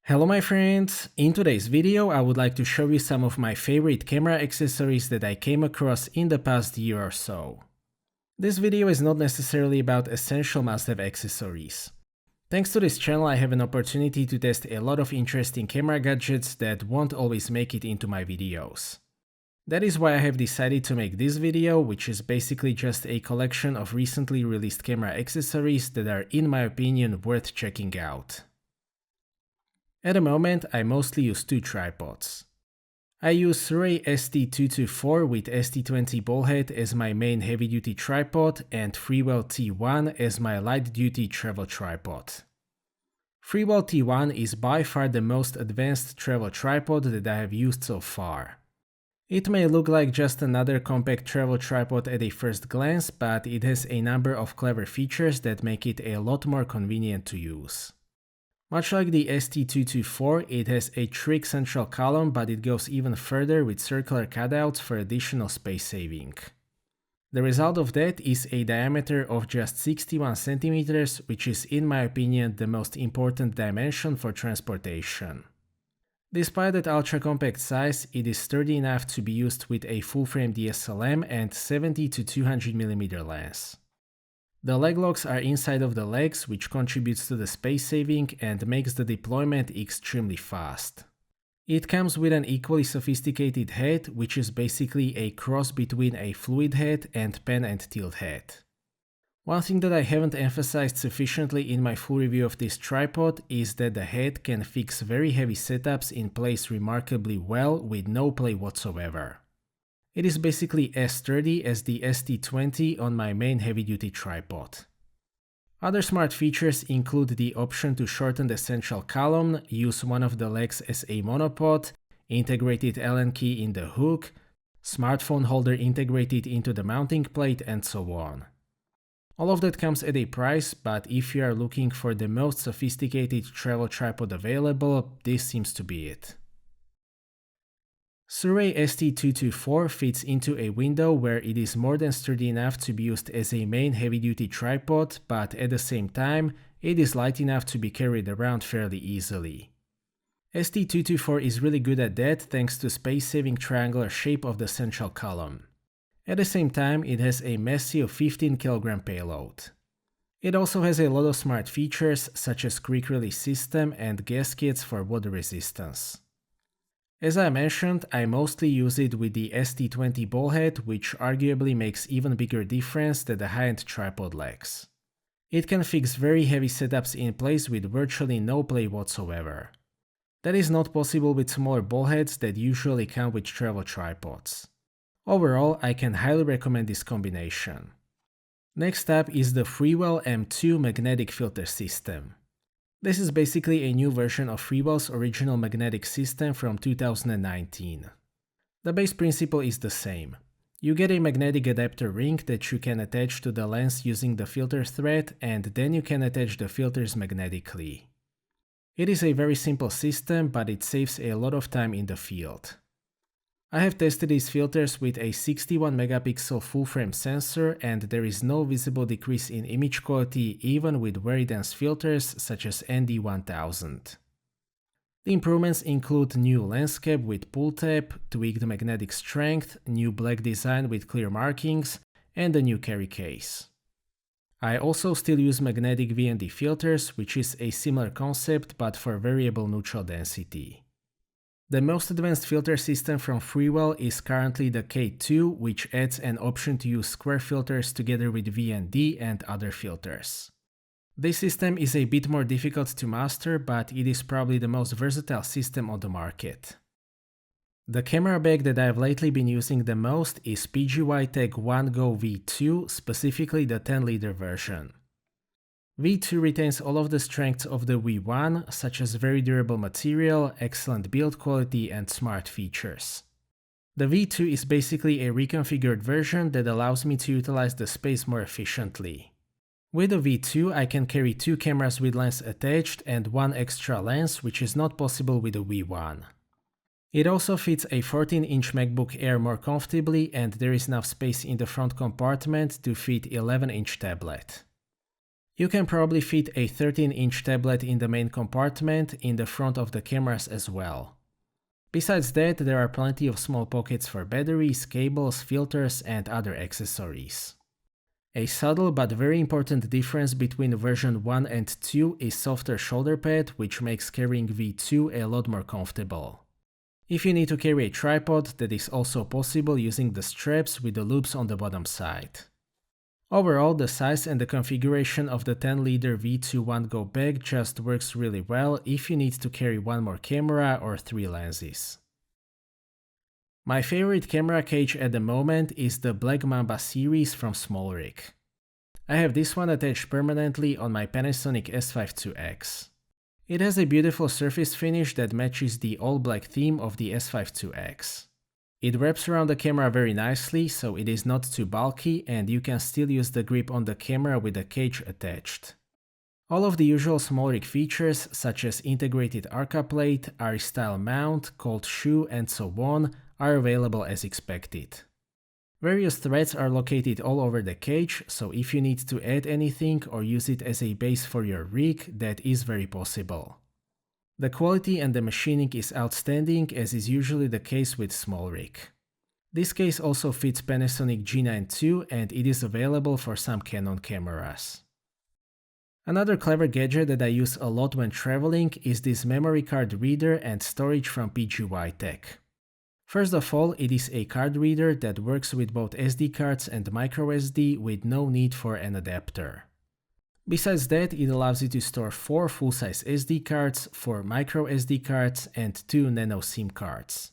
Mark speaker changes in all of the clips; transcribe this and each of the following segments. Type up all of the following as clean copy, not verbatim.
Speaker 1: Hello my friends, in today's video I would like to show you some of my favorite camera accessories that I came across in the past year or so. This video is not necessarily about essential must-have accessories. Thanks to this channel I have an opportunity to test a lot of interesting camera gadgets that won't always make it into my videos. That is why I have decided to make this video, which is basically just a collection of recently released camera accessories that are in my opinion worth checking out. At the moment, I mostly use two tripods. I use Sirui ST224 with ST20 ballhead as my main heavy-duty tripod and Freewell T1 as my light-duty travel tripod. Freewell T1 is by far the most advanced travel tripod that I have used so far. It may look like just another compact travel tripod at a first glance, but it has a number of clever features that make it a lot more convenient to use. Much like the ST224, it has a trick central column, but it goes even further with circular cutouts for additional space saving. The result of that is a diameter of just 61 cm, which is in my opinion the most important dimension for transportation. Despite that ultra compact size, it is sturdy enough to be used with a full-frame DSLM and 70 to 200mm lens. The leg locks are inside of the legs, which contributes to the space saving and makes the deployment extremely fast. It comes with an equally sophisticated head, which is basically a cross between a fluid head and pan and tilt head. One thing that I haven't emphasized sufficiently in my full review of this tripod is that the head can fix very heavy setups in place remarkably well with no play whatsoever. It is basically as sturdy as the ST20 on my main heavy-duty tripod. Other smart features include the option to shorten the central column, use one of the legs as a monopod, integrated Allen key in the hook, smartphone holder integrated into the mounting plate, and so on. All of that comes at a price, but if you are looking for the most sophisticated travel tripod available, this seems to be it. Sirui ST224 fits into a window where it is more than sturdy enough to be used as a main heavy-duty tripod, but at the same time, it is light enough to be carried around fairly easily. ST224 is really good at that thanks to space-saving triangular shape of the central column. At the same time, it has a massive 15 kg payload. It also has a lot of smart features such as quick release system and gaskets for water resistance. As I mentioned, I mostly use it with the ST20 ballhead, which arguably makes even bigger difference than the high-end tripod legs. It can fix very heavy setups in place with virtually no play whatsoever. That is not possible with smaller ballheads that usually come with travel tripods. Overall, I can highly recommend this combination. Next up is the Freewell M2 magnetic filter system. This is basically a new version of Freewell's original magnetic system from 2019. The base principle is the same. You get a magnetic adapter ring that you can attach to the lens using the filter thread, and then you can attach the filters magnetically. It is a very simple system, but it saves a lot of time in the field. I have tested these filters with a 61 megapixel full-frame sensor, and there is no visible decrease in image quality even with very dense filters such as ND1000. The improvements include new lens cap with pull tab, tweaked magnetic strength, new black design with clear markings, and a new carry case. I also still use magnetic VND filters, which is a similar concept but for variable neutral density. The most advanced filter system from Freewell is currently the K2, which adds an option to use square filters together with VND and other filters. This system is a bit more difficult to master, but it is probably the most versatile system on the market. The camera bag that I have lately been using the most is PGYTECH OneGo V2, specifically the 10-liter version. V2 retains all of the strengths of the V1, such as very durable material, excellent build quality, and smart features. The V2 is basically a reconfigured version that allows me to utilize the space more efficiently. With the V2, I can carry two cameras with lens attached and one extra lens, which is not possible with the V1. It also fits a 14-inch MacBook Air more comfortably, and there is enough space in the front compartment to fit 11-inch tablet. You can probably fit a 13-inch tablet in the main compartment in the front of the cameras as well. Besides that, there are plenty of small pockets for batteries, cables, filters, and other accessories. A subtle but very important difference between version 1 and 2 is softer shoulder pad, which makes carrying V2 a lot more comfortable. If you need to carry a tripod, that is also possible using the straps with the loops on the bottom side. Overall, the size and the configuration of the 10-liter V2 OneGo bag just works really well if you need to carry one more camera or 3 lenses. My favorite camera cage at the moment is the Black Mamba series from SmallRig. I have this one attached permanently on my Panasonic S5 IIX. It has a beautiful surface finish that matches the all-black theme of the S5 IIX. It wraps around the camera very nicely, so it is not too bulky and you can still use the grip on the camera with the cage attached. All of the usual SmallRig features, such as integrated Arca plate, Ari-style mount, cold shoe, and so on, are available as expected. Various threads are located all over the cage, so if you need to add anything or use it as a base for your rig, that is very possible. The quality and the machining is outstanding, as is usually the case with SmallRig. This case also fits Panasonic G9 II and it is available for some Canon cameras. Another clever gadget that I use a lot when traveling is this memory card reader and storage from PGYTECH. First of all, it is a card reader that works with both SD cards and microSD with no need for an adapter. Besides that, it allows you to store 4 full-size SD cards, 4 microSD cards, and 2 nano SIM cards.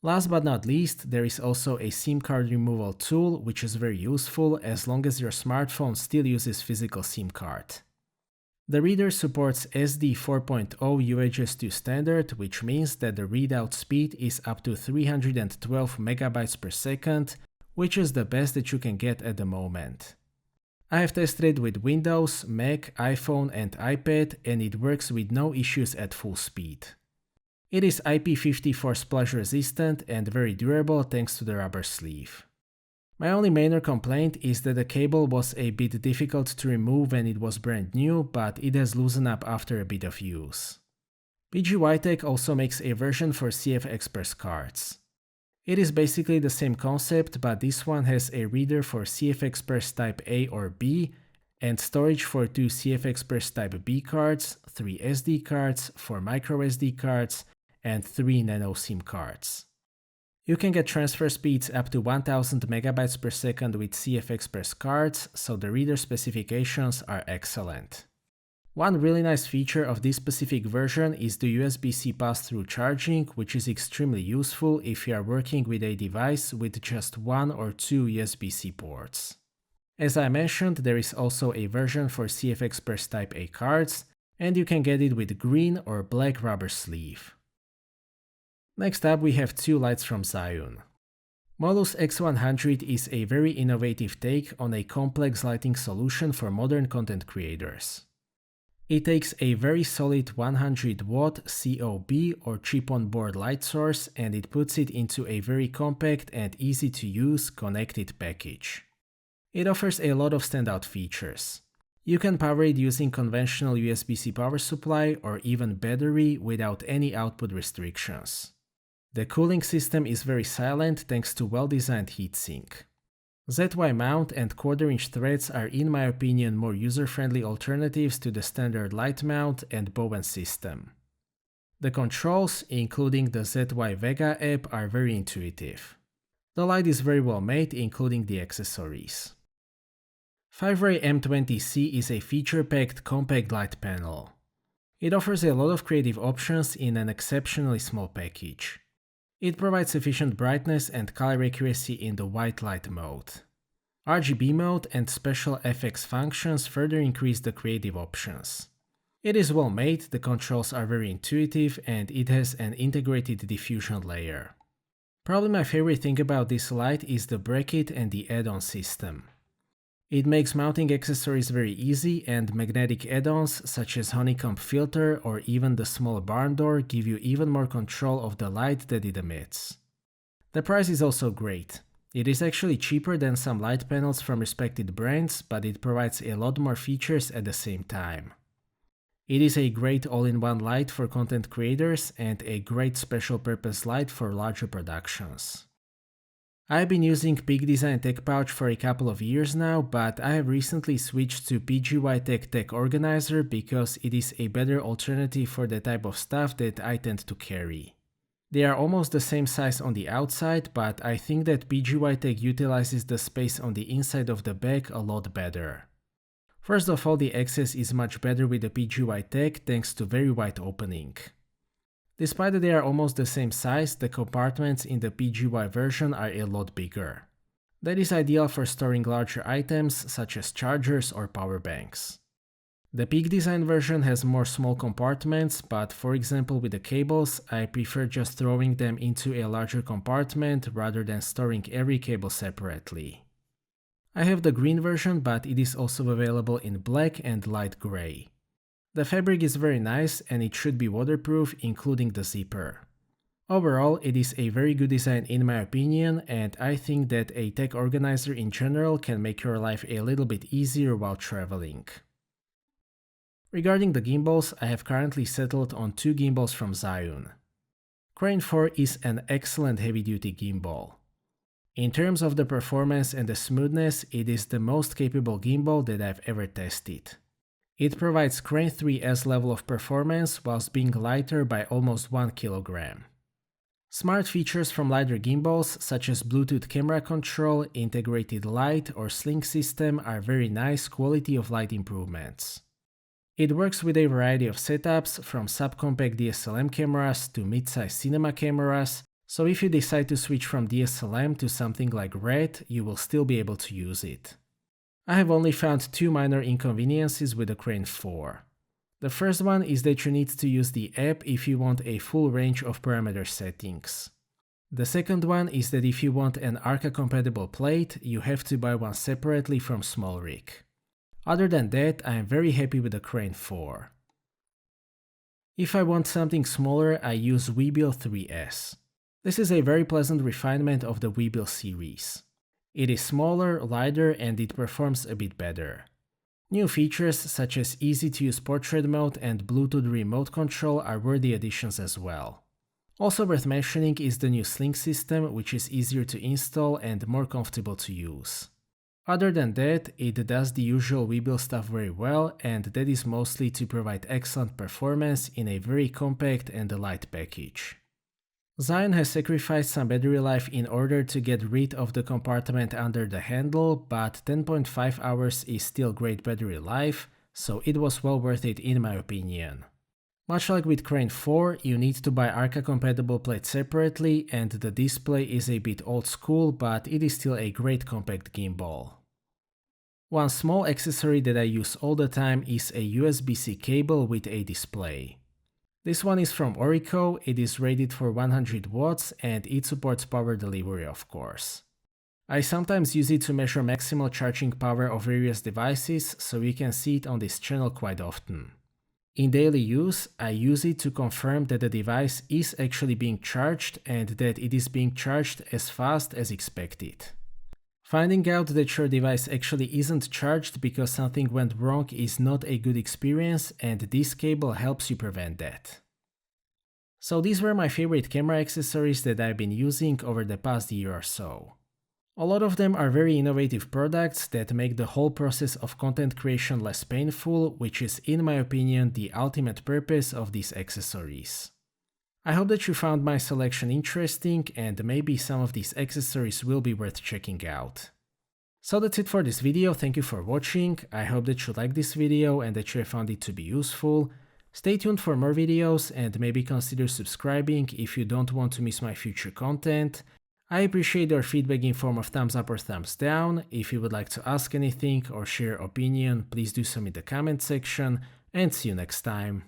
Speaker 1: Last but not least, there is also a SIM card removal tool, which is very useful as long as your smartphone still uses physical SIM card. The reader supports SD 4.0 UHS-2 standard, which means that the readout speed is up to 312 MB per second, which is the best that you can get at the moment. I have tested it with Windows, Mac, iPhone and iPad and it works with no issues at full speed. It is IP54 splash resistant and very durable thanks to the rubber sleeve. My only minor complaint is that the cable was a bit difficult to remove when it was brand new, but it has loosened up after a bit of use. PGYTECH also makes a version for CFexpress cards. It is basically the same concept, but this one has a reader for CFexpress Type A or B, and storage for 2 CFexpress Type B cards, 3 SD cards, 4 microSD cards, and 3 nano SIM cards. You can get transfer speeds up to 1000 MB per second with CFexpress cards, so the reader specifications are excellent. One really nice feature of this specific version is the USB-C pass-through charging, which is extremely useful if you are working with a device with just 1 or 2 USB-C ports. As I mentioned, there is also a version for CFexpress Type A cards, and you can get it with green or black rubber sleeve. Next up we have 2 lights from Zhiyun. Molus X100 is a very innovative take on a complex lighting solution for modern content creators. It takes a very solid 100 watt COB or chip-on-board light source and it puts it into a very compact and easy to use connected package. It offers a lot of standout features. You can power it using conventional USB-C power supply or even battery without any output restrictions. The cooling system is very silent thanks to well-designed heatsink. ZY mount and 1/4-inch threads are in my opinion more user-friendly alternatives to the standard light mount and Bowen system. The controls, including the ZY Vega app, are very intuitive. The light is very well made, including the accessories. Fiveray M20C is a feature-packed compact light panel. It offers a lot of creative options in an exceptionally small package. It provides sufficient brightness and color accuracy in the white light mode. RGB mode and special FX functions further increase the creative options. It is well made, the controls are very intuitive, and it has an integrated diffusion layer. Probably my favorite thing about this light is the bracket and the add-on system. It makes mounting accessories very easy, and magnetic add-ons such as honeycomb filter or even the small barn door give you even more control of the light that it emits. The price is also great. It is actually cheaper than some light panels from respected brands, but it provides a lot more features at the same time. It is a great all-in-one light for content creators and a great special purpose light for larger productions. I've been using Peak Design Tech Pouch for a couple of years now, but I have recently switched to PGYTECH Tech Organizer because it is a better alternative for the type of stuff that I tend to carry. They are almost the same size on the outside, but I think that PGYTECH utilizes the space on the inside of the bag a lot better. First of all, the access is much better with the PGYTECH thanks to very wide opening. Despite that they are almost the same size, the compartments in the PGY version are a lot bigger. That is ideal for storing larger items such as chargers or power banks. The Peak Design version has more small compartments, but for example with the cables, I prefer just throwing them into a larger compartment rather than storing every cable separately. I have the green version, but it is also available in black and light gray. The fabric is very nice and it should be waterproof, including the zipper. Overall, it is a very good design in my opinion, and I think that a tech organizer in general can make your life a little bit easier while traveling. Regarding the gimbals, I have currently settled on two gimbals from Zhiyun. Crane 4 is an excellent heavy-duty gimbal. In terms of the performance and the smoothness, it is the most capable gimbal that I've ever tested. It provides Crane 3's level of performance whilst being lighter by almost 1 kg. Smart features from lighter gimbals such as Bluetooth camera control, integrated light or sling system are very nice quality of light improvements. It works with a variety of setups from subcompact DSLM cameras to mid-size cinema cameras, so if you decide to switch from DSLM to something like RED, you will still be able to use it. I have only found two minor inconveniences with the Crane 4. The first one is that you need to use the app if you want a full range of parameter settings. The second one is that if you want an Arca-compatible plate, you have to buy one separately from SmallRig. Other than that, I am very happy with the Crane 4. If I want something smaller, I use Weebill 3S. This is a very pleasant refinement of the Weebill series. It is smaller, lighter, and it performs a bit better. New features such as easy-to-use portrait mode and Bluetooth remote control are worthy additions as well. Also worth mentioning is the new sling system, which is easier to install and more comfortable to use. Other than that, it does the usual Weebill stuff very well, and that is mostly to provide excellent performance in a very compact and light package. Zhiyun has sacrificed some battery life in order to get rid of the compartment under the handle, but 10.5 hours is still great battery life, so it was well worth it in my opinion. Much like with Crane 4, you need to buy Arca-compatible plate separately, and the display is a bit old school, but it is still a great compact gimbal. One small accessory that I use all the time is a USB-C cable with a display. This one is from Orico, it is rated for 100 watts and it supports power delivery of course. I sometimes use it to measure maximal charging power of various devices, so you can see it on this channel quite often. In daily use, I use it to confirm that the device is actually being charged and that it is being charged as fast as expected. Finding out that your device actually isn't charged because something went wrong is not a good experience, and this cable helps you prevent that. So these were my favorite camera accessories that I've been using over the past year or so. A lot of them are very innovative products that make the whole process of content creation less painful, which is in my opinion the ultimate purpose of these accessories. I hope that you found my selection interesting and maybe some of these accessories will be worth checking out. So that's it for this video, thank you for watching, I hope that you liked this video and that you found it to be useful. Stay tuned for more videos and maybe consider subscribing if you don't want to miss my future content. I appreciate your feedback in form of thumbs up or thumbs down. If you would like to ask anything or share your opinion, please do so in the comment section, and see you next time.